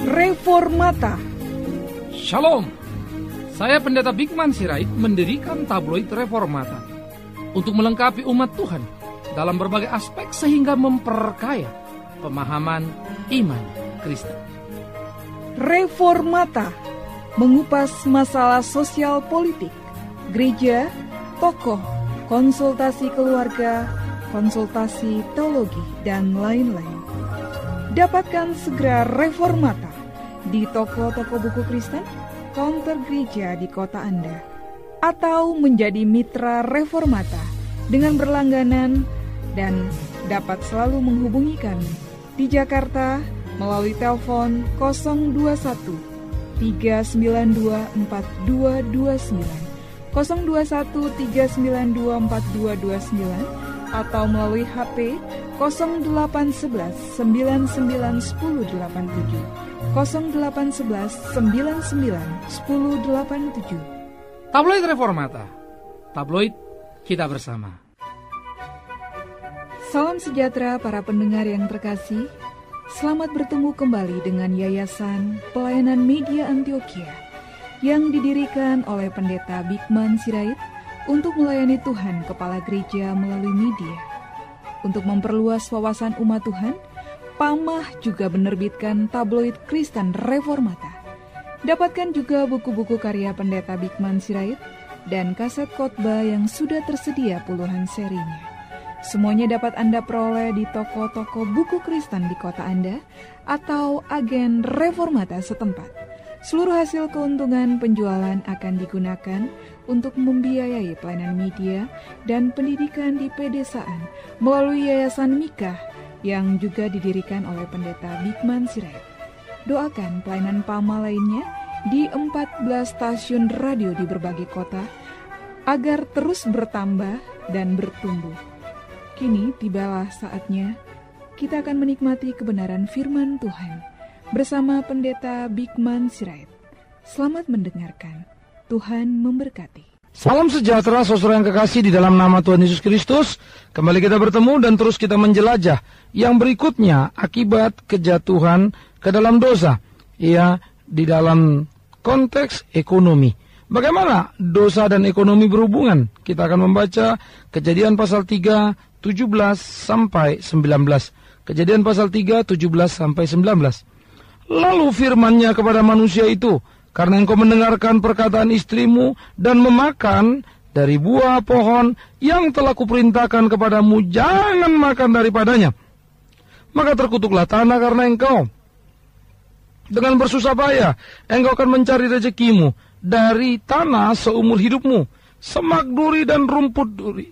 Reformata. Shalom, saya Pendeta Bigman Sirait mendirikan tabloid Reformata untuk melengkapi umat Tuhan dalam berbagai aspek sehingga memperkaya pemahaman iman Kristen. Reformata mengupas masalah sosial politik, gereja, tokoh, konsultasi keluarga, konsultasi teologi, dan lain-lain. Dapatkan segera Reformata di toko-toko buku Kristen, counter gereja di kota Anda, atau menjadi mitra Reformata dengan berlangganan dan dapat selalu menghubungi kami di Jakarta melalui telepon 021 392 4229, 021 392 4229, atau melalui HP 0811 991087, 0811 991087. Tabloid Reformata, tabloid kita bersama. Salam sejahtera para pendengar yang terkasih. Selamat bertemu kembali dengan Yayasan Pelayanan Media Antioquia yang didirikan oleh Pendeta Bigman Sirait untuk melayani Tuhan Kepala Gereja melalui media. Untuk memperluas wawasan umat Tuhan, Pamah juga menerbitkan tabloid Kristen Reformata. Dapatkan juga buku-buku karya Pendeta Bigman Sirait dan kaset khotbah yang sudah tersedia puluhan serinya. Semuanya dapat Anda peroleh di toko-toko buku Kristen di kota Anda atau agen Reformata setempat. Seluruh hasil keuntungan penjualan akan digunakan untuk membiayai pelayanan media dan pendidikan di pedesaan melalui Yayasan Mikah yang juga didirikan oleh Pendeta Bigman Sirait. Doakan pelayanan Pama lainnya di 14 stasiun radio di berbagai kota agar terus bertambah dan bertumbuh. Kini tibalah saatnya kita akan menikmati kebenaran firman Tuhan bersama Pendeta Bigman Sirait. Selamat mendengarkan. Tuhan memberkati. Salam sejahtera saudara yang kekasih di dalam nama Tuhan Yesus Kristus. Kembali kita bertemu dan terus kita menjelajah yang berikutnya akibat kejatuhan ke dalam dosa. Ya, di dalam konteks ekonomi. Bagaimana dosa dan ekonomi berhubungan? Kita akan membaca Kejadian pasal 3, 17 sampai 19. Kejadian pasal 3, 17 sampai 19. Lalu firman-Nya kepada manusia itu, karena engkau mendengarkan perkataan istrimu dan memakan dari buah pohon yang telah kuperintahkan kepadamu, jangan makan daripadanya. Maka terkutuklah tanah karena engkau. Dengan bersusah payah engkau akan mencari rezekimu dari tanah seumur hidupmu, semak duri dan rumput duri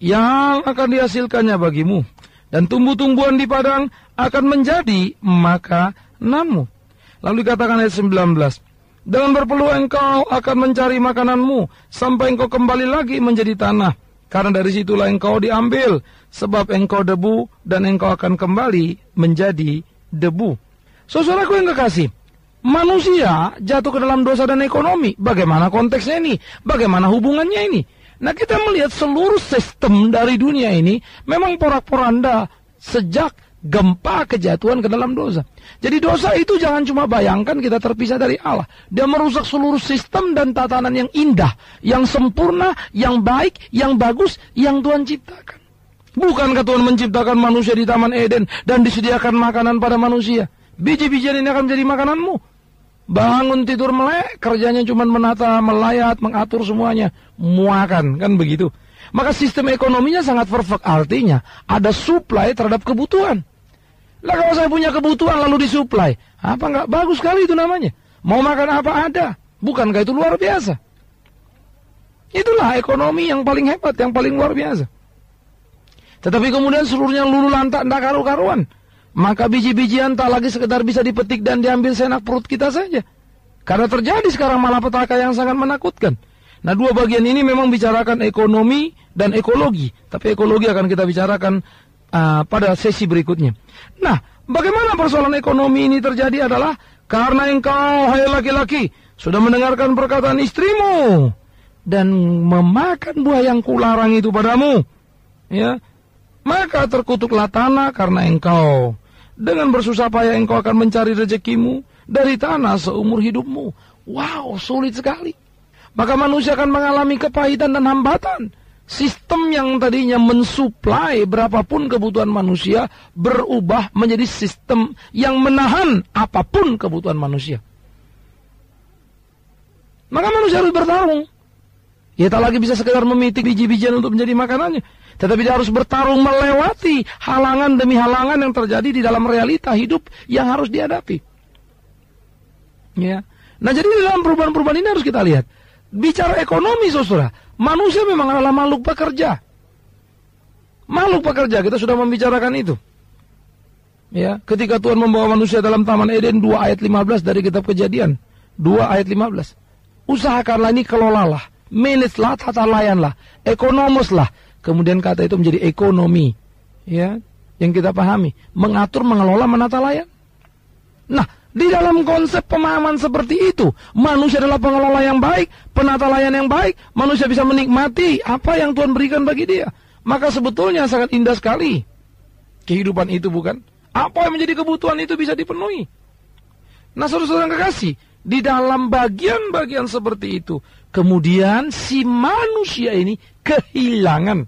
yang akan dihasilkannya bagimu, dan tumbuh-tumbuhan di padang akan menjadi makananmu. Lalu dikatakan ayat 19, dengan berpeluh engkau akan mencari makananmu sampai engkau kembali lagi menjadi tanah, karena dari situlah engkau diambil, sebab engkau debu dan engkau akan kembali menjadi debu. Saudaraku yang kekasih, manusia jatuh ke dalam dosa dan ekonomi. Bagaimana konteksnya ini? Bagaimana hubungannya ini? Nah, kita melihat seluruh sistem dari dunia ini memang porak-poranda sejak gempa kejatuhan ke dalam dosa. Jadi dosa itu jangan cuma bayangkan kita terpisah dari Allah. Dia merusak seluruh sistem dan tatanan yang indah, yang sempurna, yang baik, yang bagus, yang Tuhan ciptakan. Bukankah Tuhan menciptakan manusia di Taman Eden dan disediakan makanan pada manusia? Biji-bijian ini akan menjadi makananmu. Bangun tidur melek, kerjanya cuma menata, melayat, mengatur semuanya. Muakan, kan begitu. Maka sistem ekonominya sangat perfect. Artinya ada supply terhadap kebutuhan. Lah kalau saya punya kebutuhan lalu disuplai, apa enggak bagus sekali itu namanya? Mau makan apa ada. Bukankah itu luar biasa? Itulah ekonomi yang paling hebat, yang paling luar biasa. Tetapi kemudian seluruhnya lulu lantak, tidak karu-karuan. Maka biji-bijian tak lagi sekedar bisa dipetik dan diambil seenak perut kita saja. Karena terjadi sekarang malapetaka yang sangat menakutkan. Nah, dua bagian ini memang bicarakan ekonomi dan ekologi. Tapi ekologi akan kita bicarakan pada sesi berikutnya. Nah, bagaimana persoalan ekonomi ini terjadi adalah karena engkau, hai laki-laki, sudah mendengarkan perkataan istrimu dan memakan buah yang kularang itu padamu. Ya, Maka terkutuklah tanah karena engkau. Dengan bersusah payah engkau akan mencari rezekimu dari tanah seumur hidupmu. Wow, sulit sekali. Maka manusia akan mengalami kepahitan dan hambatan. Sistem yang tadinya mensuplai berapapun kebutuhan manusia berubah menjadi sistem yang menahan apapun kebutuhan manusia. Maka manusia harus bertarung. Ya tak lagi bisa sekedar memitik biji-bijian untuk menjadi makanannya. Tetapi dia harus bertarung melewati halangan demi halangan yang terjadi di dalam realita hidup yang harus dihadapi. Ya. Nah jadi dalam perubahan-perubahan ini harus kita lihat. Bicara ekonomi saudara, manusia memang adalah makhluk pekerja. Makhluk pekerja, kita sudah membicarakan itu. Ya, ketika Tuhan membawa manusia dalam Taman Eden 2 ayat 15 dari kitab Kejadian. 2 ayat 15. Usahakanlah ini, kelolalah, managelah, tata layanlah, ekonomuslah. Kemudian kata itu menjadi ekonomi. Ya, yang kita pahami, mengatur, mengelola, menata layan. Nah, di dalam konsep pemahaman seperti itu, manusia adalah pengelola yang baik, penata layan yang baik, manusia bisa menikmati apa yang Tuhan berikan bagi dia. Maka sebetulnya sangat indah sekali kehidupan itu, bukan? Apa yang menjadi kebutuhan itu bisa dipenuhi. Nah, saudara-saudara yang kekasih, di dalam bagian-bagian seperti itu, kemudian si manusia ini kehilangan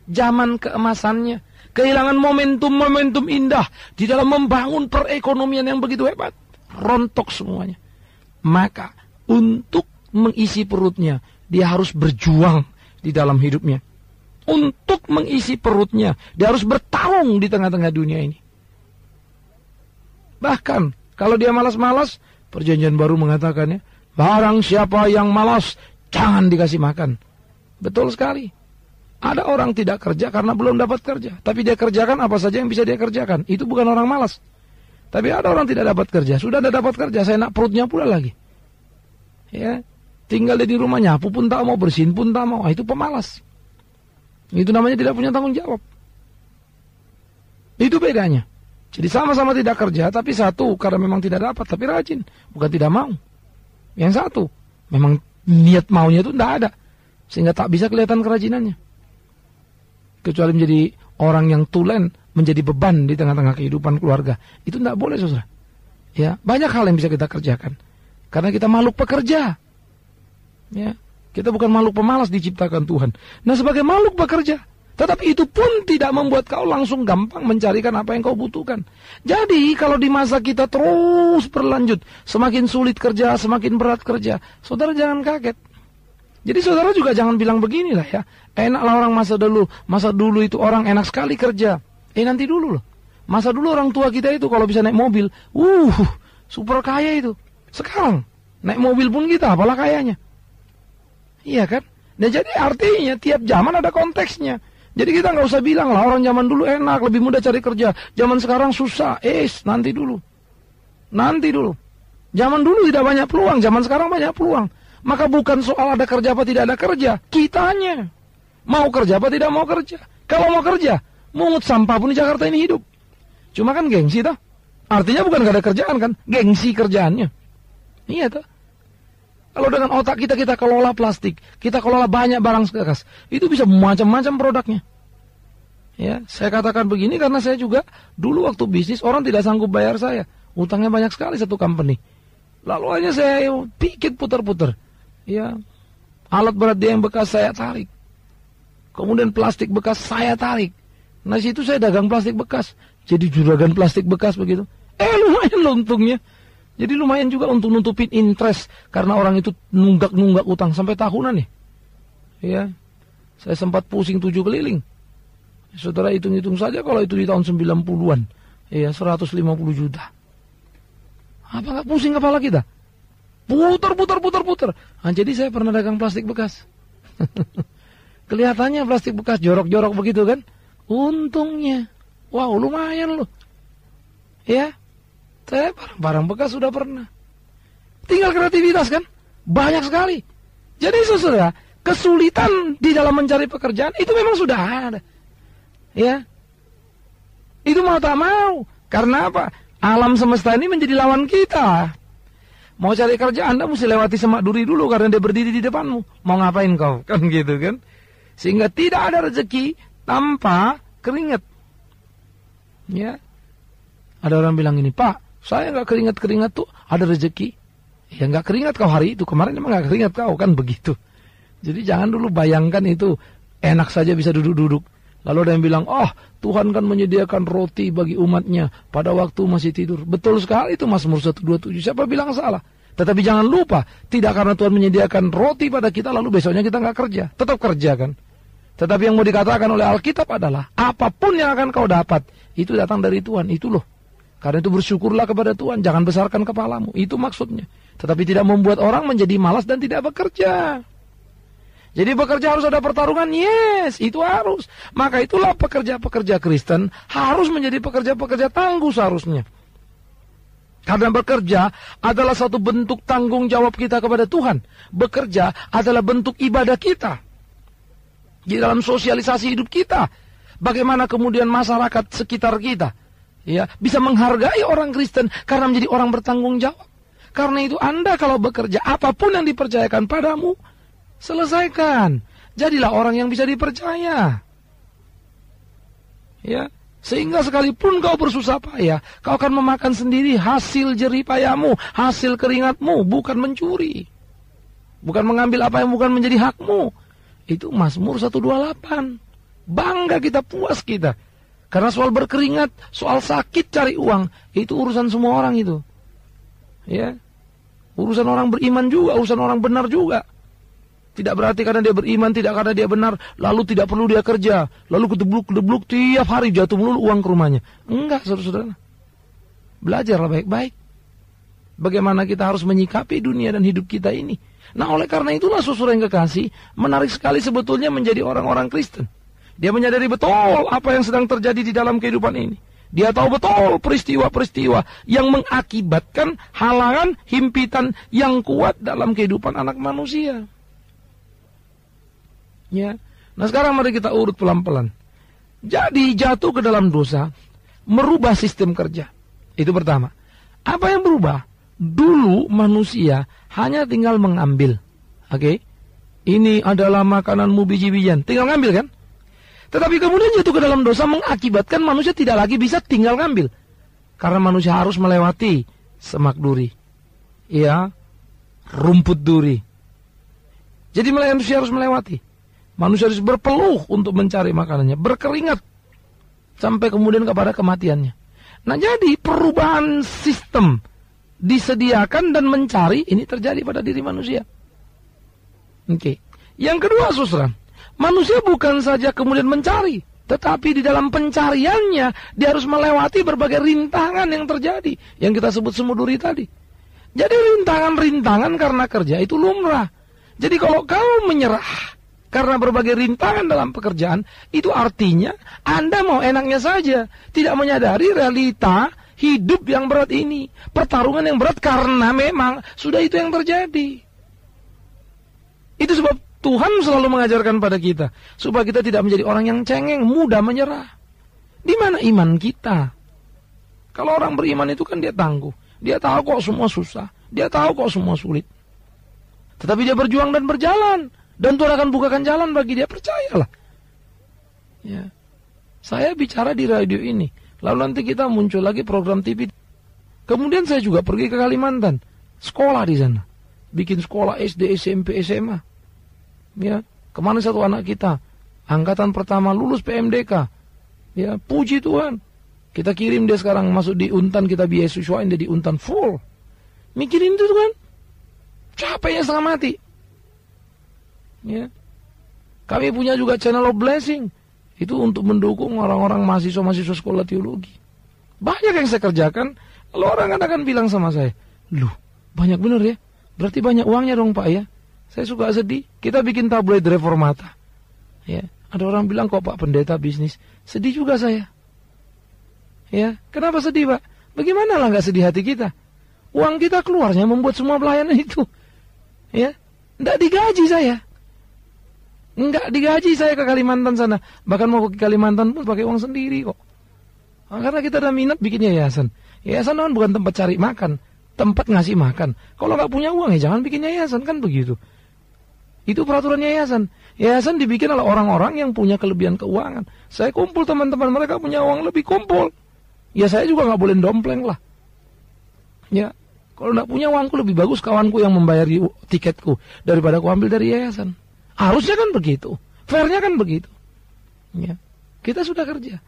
zaman keemasannya. Kehilangan momentum-momentum indah di dalam membangun perekonomian yang begitu hebat. Rontok semuanya. Maka untuk mengisi perutnya, dia harus berjuang di dalam hidupnya. Untuk mengisi perutnya, dia harus bertarung di tengah-tengah dunia ini. Bahkan kalau dia malas-malas, Perjanjian Baru mengatakannya, barang siapa yang malas, jangan dikasih makan. Betul sekali. Ada orang tidak kerja karena belum dapat kerja. Tapi dia kerjakan apa saja yang bisa dia kerjakan. Itu bukan orang malas. Tapi ada orang tidak dapat kerja. Sudah tidak dapat kerja, saya nak perutnya pula lagi. Ya, tinggal di rumah, nyapu pun tak mau, bersihin pun tak mau. Itu pemalas. Itu namanya tidak punya tanggung jawab. Itu bedanya. Jadi sama-sama tidak kerja, tapi satu karena memang tidak dapat, tapi rajin. Bukan tidak mau. Yang satu, memang niat maunya itu tidak ada. Sehingga tak bisa kelihatan kerajinannya. Kecuali menjadi orang yang tulen, menjadi beban di tengah-tengah kehidupan keluarga. Itu tidak boleh, saudara. Ya, banyak hal yang bisa kita kerjakan. Karena kita makhluk pekerja. Ya, kita bukan makhluk pemalas diciptakan Tuhan. Nah, sebagai makhluk pekerja, tetapi itu pun tidak membuat kau langsung gampang mencarikan apa yang kau butuhkan. Jadi, kalau di masa kita terus berlanjut, semakin sulit kerja, semakin berat kerja, saudara jangan kaget. Jadi saudara juga jangan bilang beginilah ya, enaklah orang masa dulu itu orang enak sekali kerja. Nanti dulu loh. Masa dulu orang tua kita itu kalau bisa naik mobil, super kaya itu. Sekarang naik mobil pun kita apalah kayanya. Iya kan? Nah jadi artinya tiap zaman ada konteksnya. Jadi kita nggak usah bilang lah orang zaman dulu enak, lebih mudah cari kerja. Zaman sekarang susah. Nanti dulu. Zaman dulu tidak banyak peluang, zaman sekarang banyak peluang. Maka bukan soal ada kerja apa tidak ada kerja, kitanya mau kerja apa tidak mau kerja. Kalau mau kerja, mungut sampah pun di Jakarta ini hidup. Cuma kan gengsi toh. Artinya bukan gak ada kerjaan kan, gengsi kerjaannya. Iya toh. Kalau dengan otak kita kelola plastik, kita kelola banyak barang bekas, itu bisa macam-macam produknya. Ya, saya katakan begini karena saya juga dulu waktu bisnis orang tidak sanggup bayar saya, utangnya banyak sekali satu company. Lalu hanya saya pikir putar-putar. Ya, alat berat dia yang bekas saya tarik. Kemudian plastik bekas saya tarik. Nah situ saya dagang plastik bekas. Jadi juragan plastik bekas begitu. Lumayan loh untungnya. Jadi lumayan juga untuk nutupin interest. Karena orang itu nunggak utang sampai tahunan nih. Ya, saya sempat pusing 7 keliling. Saudara hitung-hitung saja kalau itu di tahun 90-an. Ya, 150 juta. Apa gak pusing kepala kita? Putar. Nah, jadi saya pernah dagang plastik bekas. Kelihatannya plastik bekas jorok-jorok begitu kan? Untungnya, wow lumayan loh. Ya, saya barang bekas sudah pernah. Tinggal kreativitas kan? Banyak sekali. Jadi saudara, kesulitan di dalam mencari pekerjaan itu memang sudah ada. Ya, itu mau tak mau. Karena apa? Alam semesta ini menjadi lawan kita. Mau cari kerja Anda mesti lewati semak duri dulu karena dia berdiri di depanmu. Mau ngapain kau? Kan gitu kan? Sehingga tidak ada rezeki tanpa keringat. Ya. Ada orang bilang ini, Pak, saya nggak keringat-keringat tuh ada rezeki. Ya nggak keringat kau hari itu, kemarin emang nggak keringat kau, kan begitu. Jadi jangan dulu bayangkan itu enak saja bisa duduk-duduk. Lalu ada yang bilang, oh Tuhan kan menyediakan roti bagi umatnya pada waktu masih tidur. Betul sekali itu Mazmur 127, siapa bilang salah? Tetapi jangan lupa, tidak karena Tuhan menyediakan roti pada kita lalu besoknya kita nggak kerja. Tetap kerja kan. Tetapi yang mau dikatakan oleh Alkitab adalah, apapun yang akan kau dapat, itu datang dari Tuhan, itu loh. Karena itu bersyukurlah kepada Tuhan, jangan besarkan kepalamu, itu maksudnya. Tetapi tidak membuat orang menjadi malas dan tidak bekerja. Jadi bekerja harus ada pertarungan, yes, itu harus. Maka itulah pekerja-pekerja Kristen harus menjadi pekerja-pekerja tangguh seharusnya. Karena bekerja adalah satu bentuk tanggung jawab kita kepada Tuhan. Bekerja adalah bentuk ibadah kita. Di dalam sosialisasi hidup kita. Bagaimana kemudian masyarakat sekitar kita ya bisa menghargai orang Kristen karena menjadi orang bertanggung jawab. Karena itu Anda kalau bekerja, apapun yang dipercayakan padamu, selesaikan. Jadilah orang yang bisa dipercaya. Ya, sehingga sekalipun kau bersusah payah, kau akan memakan sendiri hasil jerih payahmu, hasil keringatmu, bukan mencuri. Bukan mengambil apa yang bukan menjadi hakmu. Itu Mazmur 128. Bangga kita, puas kita. Karena soal berkeringat, soal sakit cari uang, itu urusan semua orang itu. Ya. Urusan orang beriman juga, urusan orang benar juga. Tidak berarti karena dia beriman, tidak karena dia benar, lalu tidak perlu dia kerja. Lalu kedebluk tiap hari jatuh melulu uang ke rumahnya. Enggak, saudara-saudara. Belajarlah baik-baik. Bagaimana kita harus menyikapi dunia dan hidup kita ini. Nah, oleh karena itulah saudara yang kekasih, menarik sekali sebetulnya menjadi orang-orang Kristen. Dia menyadari betul apa yang sedang terjadi di dalam kehidupan ini. Dia tahu betul peristiwa-peristiwa yang mengakibatkan halangan, himpitan yang kuat dalam kehidupan anak manusia. Ya. Nah, sekarang mari kita urut pelan-pelan. Jadi jatuh ke dalam dosa, merubah sistem kerja. Itu pertama. Apa yang berubah? Dulu manusia hanya tinggal mengambil. Oke? Ini adalah makananmu biji-bijian. Tinggal ngambil kan? Tetapi kemudian jatuh ke dalam dosa mengakibatkan manusia tidak lagi bisa tinggal ngambil. Karena manusia harus melewati semak duri. Ya, rumput duri. Jadi manusia harus melewati. Manusia harus berpeluh untuk mencari makanannya. Berkeringat. Sampai kemudian kepada kematiannya. Nah, jadi perubahan sistem disediakan dan mencari ini terjadi pada diri manusia. Oke. Yang kedua, saudara, manusia bukan saja kemudian mencari, tetapi di dalam pencariannya dia harus melewati berbagai rintangan yang terjadi, yang kita sebut semu duri tadi. Jadi rintangan-rintangan karena kerja itu lumrah. Jadi kalau kau menyerah karena berbagai rintangan dalam pekerjaan, itu artinya Anda mau enaknya saja, tidak menyadari realita hidup yang berat ini, pertarungan yang berat karena memang sudah itu yang terjadi. Itu sebab Tuhan selalu mengajarkan pada kita supaya kita tidak menjadi orang yang cengeng, mudah menyerah. Di mana iman kita? Kalau orang beriman itu kan dia tangguh, dia tahu kok semua susah, dia tahu kok semua sulit. Tetapi dia berjuang dan berjalan, dan Tuhan akan bukakan jalan bagi dia, percayalah. Ya. Saya bicara di radio ini. Lalu nanti kita muncul lagi program TV. Kemudian saya juga pergi ke Kalimantan. Sekolah di sana. Bikin sekolah SD, SMP, SMA. Ya, kemarin satu anak kita. Angkatan pertama lulus PMDK. Ya, puji Tuhan. Kita kirim dia sekarang masuk di Untan. Kita beasiswain dia di Untan full. Mikirin itu kan. Capeknya setengah mati. Ya. Kami punya juga channel of blessing. Itu untuk mendukung orang-orang mahasiswa-mahasiswa sekolah teologi. Banyak yang saya kerjakan. Lalu orang akan bilang sama saya, "Loh, banyak bener ya? Berarti banyak uangnya dong Pak ya?" Saya suka sedih. Kita bikin tabloid Reformata. Ya, ada orang bilang, "Kok Pak pendeta bisnis?" Sedih juga saya. Ya, kenapa sedih Pak? Bagaimana lah nggak sedih hati kita? Uang kita keluarnya membuat semua pelayanan itu. Ya, nggak digaji saya. Enggak digaji saya ke Kalimantan sana. Bahkan mau ke Kalimantan pun pakai uang sendiri kok. Nah, karena kita ada minat bikin yayasan. Yayasan kan bukan tempat cari makan, tempat ngasih makan. Kalau nggak punya uang ya jangan bikin yayasan, kan begitu. Itu peraturan yayasan. Yayasan dibikin oleh orang-orang yang punya kelebihan keuangan. Saya kumpul teman-teman mereka punya uang lebih, kumpul. Ya saya juga nggak boleh dompleng lah. Ya, kalau nggak punya uangku lebih bagus kawanku yang membayari tiketku daripada aku ambil dari yayasan. Harusnya kan begitu. Fairnya kan begitu. Ya, kita sudah kerja.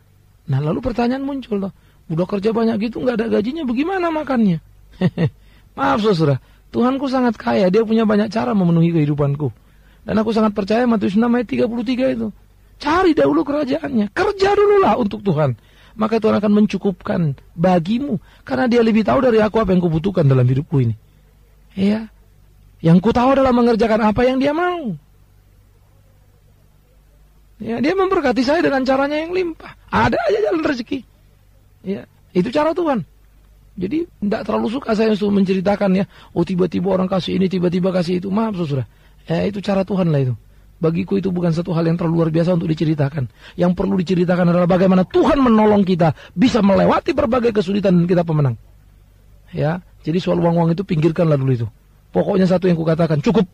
Nah lalu pertanyaan muncul loh. Udah kerja banyak gitu nggak ada gajinya, bagaimana makannya? Maaf saudara, Tuhanku sangat kaya, dia punya banyak cara memenuhi kehidupanku. Dan aku sangat percaya Matius 6 ayat 33 itu. Cari dahulu kerajaannya, kerja dululah untuk Tuhan. Maka Tuhan akan mencukupkan bagimu. Karena dia lebih tahu dari aku apa yang kubutuhkan dalam hidupku ini. Ya, yang ku tahu adalah mengerjakan apa yang dia mau. Ya, dia memberkati saya dengan caranya yang limpah. Ada aja jalan rezeki. Ya, itu cara Tuhan. Jadi tidak terlalu suka saya untuk menceritakan ya. Oh tiba-tiba orang kasih ini, tiba-tiba kasih itu. Maaf saudara. Ya, itu cara Tuhan lah itu. Bagiku itu bukan satu hal yang terlalu luar biasa untuk diceritakan. Yang perlu diceritakan adalah bagaimana Tuhan menolong kita bisa melewati berbagai kesulitan dan kita pemenang. Ya, jadi soal uang-uang itu pinggirkanlah dulu itu. Pokoknya satu yang kukatakan, cukup.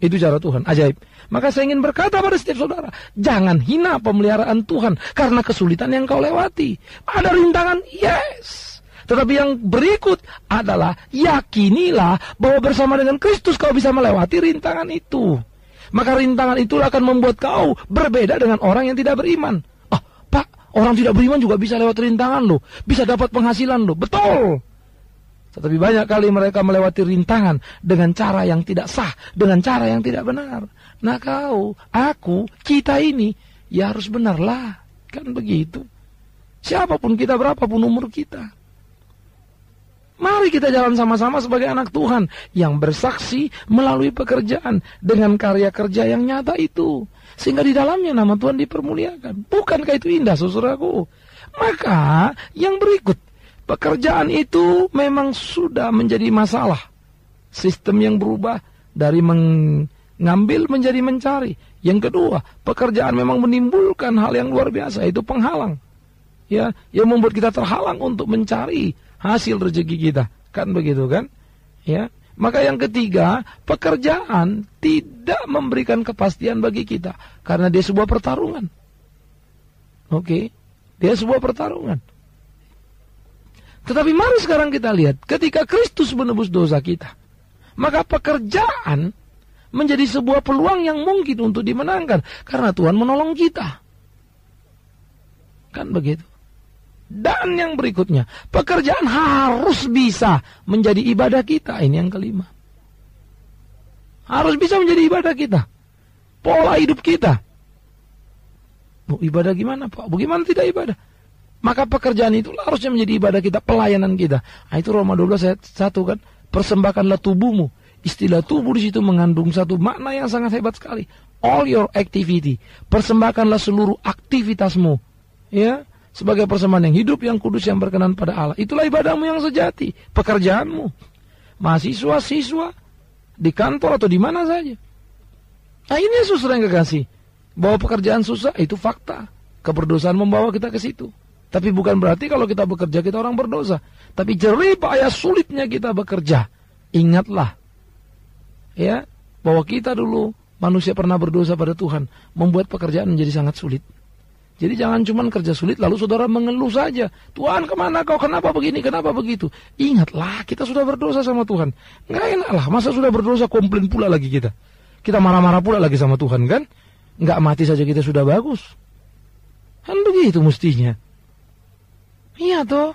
Itu cara Tuhan, ajaib. Maka saya ingin berkata pada setiap saudara, jangan hina pemeliharaan Tuhan karena kesulitan yang kau lewati. Ada rintangan, yes. Tetapi yang berikut adalah yakinilah bahwa bersama dengan Kristus kau bisa melewati rintangan itu. Maka rintangan itulah akan membuat kau berbeda dengan orang yang tidak beriman. Ah, Pak, orang tidak beriman juga bisa lewat rintangan loh. Bisa dapat penghasilan loh. Betul. Tetapi banyak kali mereka melewati rintangan dengan cara yang tidak sah. Dengan cara yang tidak benar. Nah kau, aku, kita ini, ya harus benarlah. Kan begitu. Siapapun kita, berapapun umur kita. Mari kita jalan sama-sama sebagai anak Tuhan yang bersaksi melalui pekerjaan dengan karya kerja yang nyata itu. Sehingga di dalamnya nama Tuhan dipermuliakan. Bukankah itu indah, saudaraku? Maka yang berikut, pekerjaan itu memang sudah menjadi masalah. Sistem yang berubah dari mengambil menjadi mencari. Yang kedua, pekerjaan memang menimbulkan hal yang luar biasa, itu penghalang. Ya, yang membuat kita terhalang untuk mencari hasil rezeki kita, kan begitu kan? Ya, maka yang ketiga, pekerjaan tidak memberikan kepastian bagi kita karena dia sebuah pertarungan. Oke, dia sebuah pertarungan. Tetapi mari sekarang kita lihat, ketika Kristus menebus dosa kita, maka pekerjaan menjadi sebuah peluang yang mungkin untuk dimenangkan karena Tuhan menolong kita. Kan begitu? Dan yang berikutnya, pekerjaan harus bisa menjadi ibadah kita. Ini yang kelima. Harus bisa menjadi ibadah kita. Pola hidup kita. Oh, ibadah gimana Pak? Bagaimana tidak ibadah? Maka pekerjaan itu harusnya menjadi ibadah kita, pelayanan kita. Nah, itu Roma 12 ayat 1 kan. Persembahkanlah tubuhmu. Istilah tubuh di situ mengandung satu makna yang sangat hebat sekali. All your activity. Persembahkanlah seluruh aktivitasmu. Ya. Sebagai persembahan yang hidup, yang kudus, yang berkenan pada Allah. Itulah ibadahmu yang sejati. Pekerjaanmu. Mahasiswa, siswa. Di kantor atau di mana saja. Nah ini saudara yang kekasih. Bahwa pekerjaan susah itu fakta. Keberdosaan membawa kita ke situ. Tapi bukan berarti kalau kita bekerja kita orang berdosa. Tapi jerih payah sulitnya kita bekerja. Ingatlah. Ya. Bahwa kita dulu manusia pernah berdosa pada Tuhan. Membuat pekerjaan menjadi sangat sulit. Jadi jangan cuma kerja sulit lalu saudara mengeluh saja. Tuhan kemana kau, kenapa begini, kenapa begitu. Ingatlah kita sudah berdosa sama Tuhan. Nggak enak lah, masa sudah berdosa komplain pula lagi kita. Kita marah-marah pula lagi sama Tuhan kan. Nggak mati saja kita sudah bagus. Kan begitu mestinya. Iya toh.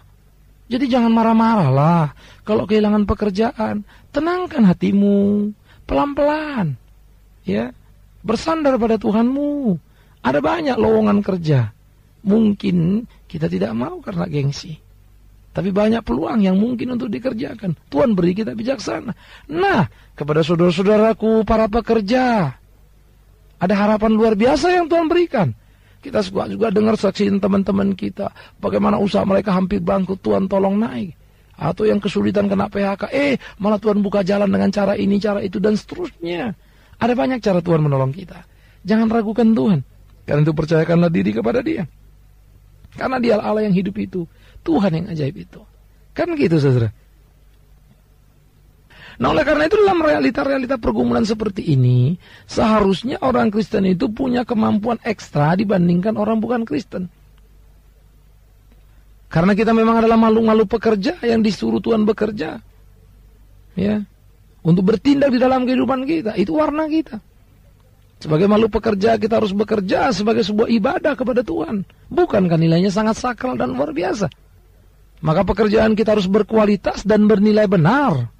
Jadi jangan marah-marah lah. Kalau kehilangan pekerjaan, tenangkan hatimu. Pelan-pelan. Ya, bersandar pada Tuhanmu. Ada banyak lowongan kerja. Mungkin kita tidak mau karena gengsi. Tapi banyak peluang yang mungkin untuk dikerjakan. Tuhan beri kita bijaksana. Nah, kepada saudara-saudaraku para pekerja, ada harapan luar biasa yang Tuhan berikan. Kita juga dengar saksian teman-teman kita. Bagaimana usaha mereka hampir bangkrut, Tuhan tolong naik. Atau yang kesulitan kena PHK. Malah Tuhan buka jalan dengan cara ini, cara itu, dan seterusnya. Ada banyak cara Tuhan menolong kita. Jangan ragukan Tuhan. Karena itu percayakanlah diri kepada Dia. Karena Dia Allah yang hidup itu. Tuhan yang ajaib itu. Kan gitu saudara. Nah, oleh karena itu dalam realita-realita pergumulan seperti ini, seharusnya orang Kristen itu punya kemampuan ekstra dibandingkan orang bukan Kristen. Karena kita memang adalah makhluk-makhluk pekerja yang disuruh Tuhan bekerja. Ya. Untuk bertindak di dalam kehidupan kita, itu warna kita. Sebagai makhluk pekerja, kita harus bekerja sebagai sebuah ibadah kepada Tuhan. Bukankah nilainya sangat sakral dan luar biasa? Maka pekerjaan kita harus berkualitas dan bernilai benar.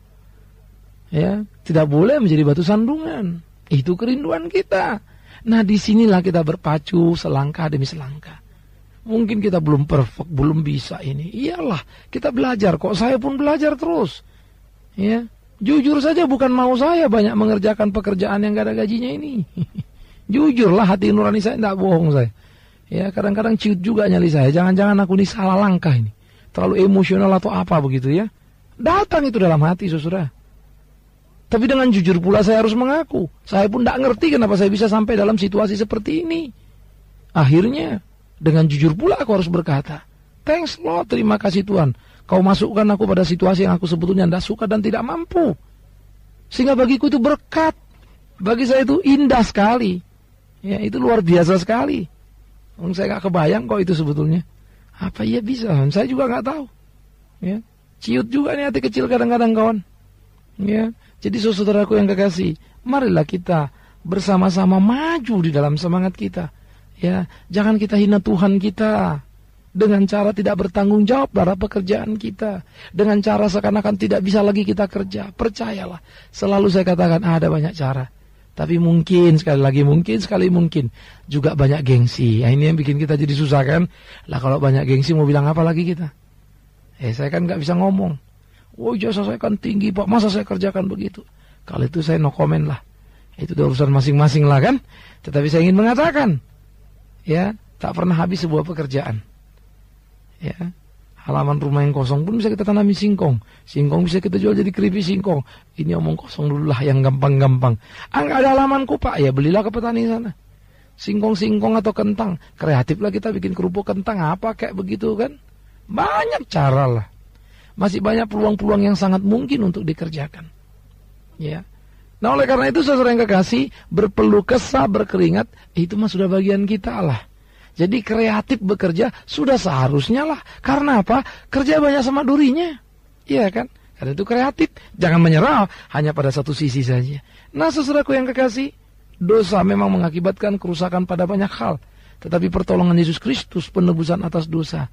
Ya, tidak boleh menjadi batu sandungan. Itu kerinduan kita. Nah, disinilah kita berpacu selangkah demi selangkah. Mungkin kita belum perfect, belum bisa ini. Iyalah, kita belajar kok. Saya pun belajar terus. Ya, jujur saja bukan mau saya banyak mengerjakan pekerjaan yang gak ada gajinya ini. Jujurlah, hati nurani saya tidak bohong saya. Ya, kadang-kadang ciut juga nyali saya. Jangan-jangan aku ini salah langkah ini. Terlalu emosional atau apa begitu ya. Datang itu dalam hati, saudara. Tapi dengan jujur pula saya harus mengaku. Saya pun tidak ngerti kenapa saya bisa sampai dalam situasi seperti ini. Akhirnya, dengan jujur pula aku harus berkata, thanks Lord, terima kasih Tuhan. Kau masukkan aku pada situasi yang aku sebetulnya tidak suka dan tidak mampu. Sehingga bagiku itu berkat. Bagi saya itu indah sekali. Ya, itu luar biasa sekali. Saya nggak kebayang kok itu sebetulnya. Apa iya bisa? Saya juga nggak tahu. Ya, ciut juga nih hati kecil kadang-kadang kawan. Ya, jadi saudaraku yang kekasih, marilah kita bersama-sama maju di dalam semangat kita. Ya, jangan kita hina Tuhan kita dengan cara tidak bertanggung jawab terhadap pekerjaan kita, dengan cara seakan-akan tidak bisa lagi kita kerja. Percayalah, selalu saya katakan ada banyak cara. Tapi mungkin sekali lagi mungkin juga banyak gengsi. Nah, ini yang bikin kita jadi susah kan? Lah kalau banyak gengsi mau bilang apa lagi kita? Saya kan nggak bisa ngomong. Oh, jasa saya kan tinggi Pak, masa saya kerjakan begitu? Kalau itu saya no comment lah. Itu urusan masing-masing lah kan. Tetapi saya ingin mengatakan, ya, tak pernah habis sebuah pekerjaan. Ya, halaman rumah yang kosong pun bisa kita tanami singkong. Singkong bisa kita jual jadi keripik singkong. Ini omong kosong dulu lah yang gampang-gampang. Nggak ada halamanku Pak, ya belilah ke petani sana. Singkong-singkong atau kentang. Kreatif lah kita bikin kerupuk kentang apa kayak begitu kan. Banyak cara lah. Masih banyak peluang-peluang yang sangat mungkin untuk dikerjakan. Ya. Nah, oleh karena itu saudara yang kekasih, berpeluh kesah, berkeringat, itu mah sudah bagian kita lah. Jadi kreatif bekerja sudah seharusnya lah. Karena apa? Kerja banyak sama durinya. Iya kan? Karena itu kreatif. Jangan menyerah hanya pada satu sisi saja. Nah, saudaraku yang kekasih, dosa memang mengakibatkan kerusakan pada banyak hal. Tetapi pertolongan Yesus Kristus, penebusan atas dosa,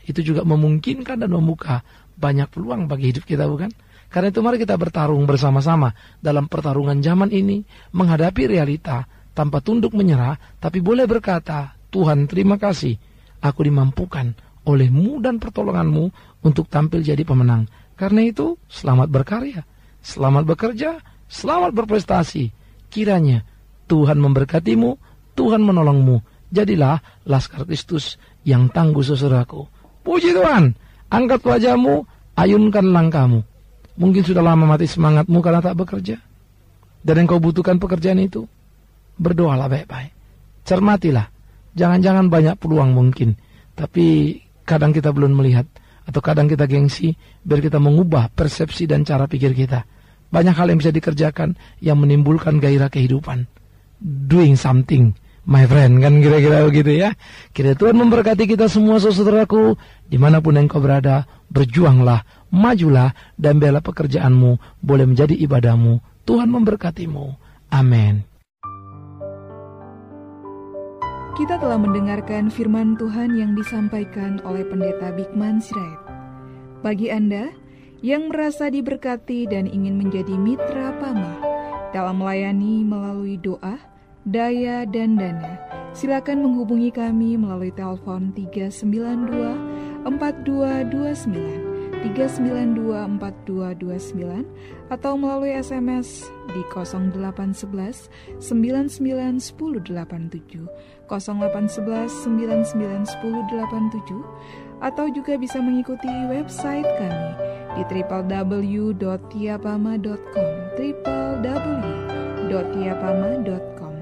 itu juga memungkinkan dan membuka banyak peluang bagi hidup kita, bukan? Karena itu mari kita bertarung bersama-sama dalam pertarungan zaman ini, menghadapi realita tanpa tunduk menyerah, tapi boleh berkata, Tuhan terima kasih, aku dimampukan oleh-Mu dan pertolongan-Mu untuk tampil jadi pemenang. Karena itu, selamat berkarya, selamat bekerja, selamat berprestasi. Kiranya Tuhan memberkati-Mu, Tuhan menolong-Mu. Jadilah Laskar Kristus yang tangguh, saudaraku. Puji Tuhan. Angkat wajahmu, ayunkan langkahmu. Mungkin sudah lama mati semangatmu karena tak bekerja. Dan yang kau butuhkan pekerjaan itu, berdoalah baik-baik. Cermatilah. Jangan-jangan banyak peluang mungkin. Tapi kadang kita belum melihat. Atau kadang kita gengsi, biar kita mengubah persepsi dan cara pikir kita. Banyak hal yang bisa dikerjakan yang menimbulkan gairah kehidupan. Doing something, my friend, kan kira-kira begitu ya. Kira Tuhan memberkati kita semua saudaraku. Dimanapun engkau berada, berjuanglah, majulah, dan biarlah pekerjaanmu boleh menjadi ibadahmu. Tuhan memberkatimu. Amin. Kita telah mendengarkan firman Tuhan yang disampaikan oleh Pendeta Bigman Sirait. Bagi Anda yang merasa diberkati dan ingin menjadi mitra PAMA dalam melayani melalui doa, daya, dan dana, silakan menghubungi kami melalui telepon 392-4229, 392-4229, atau melalui SMS di 0811 991087, 0811 991087, atau juga bisa mengikuti website kami di www.tiapama.com, www.tiapama.com.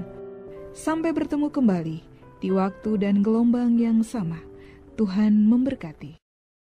Sampai bertemu kembali di waktu dan gelombang yang sama. Tuhan memberkati.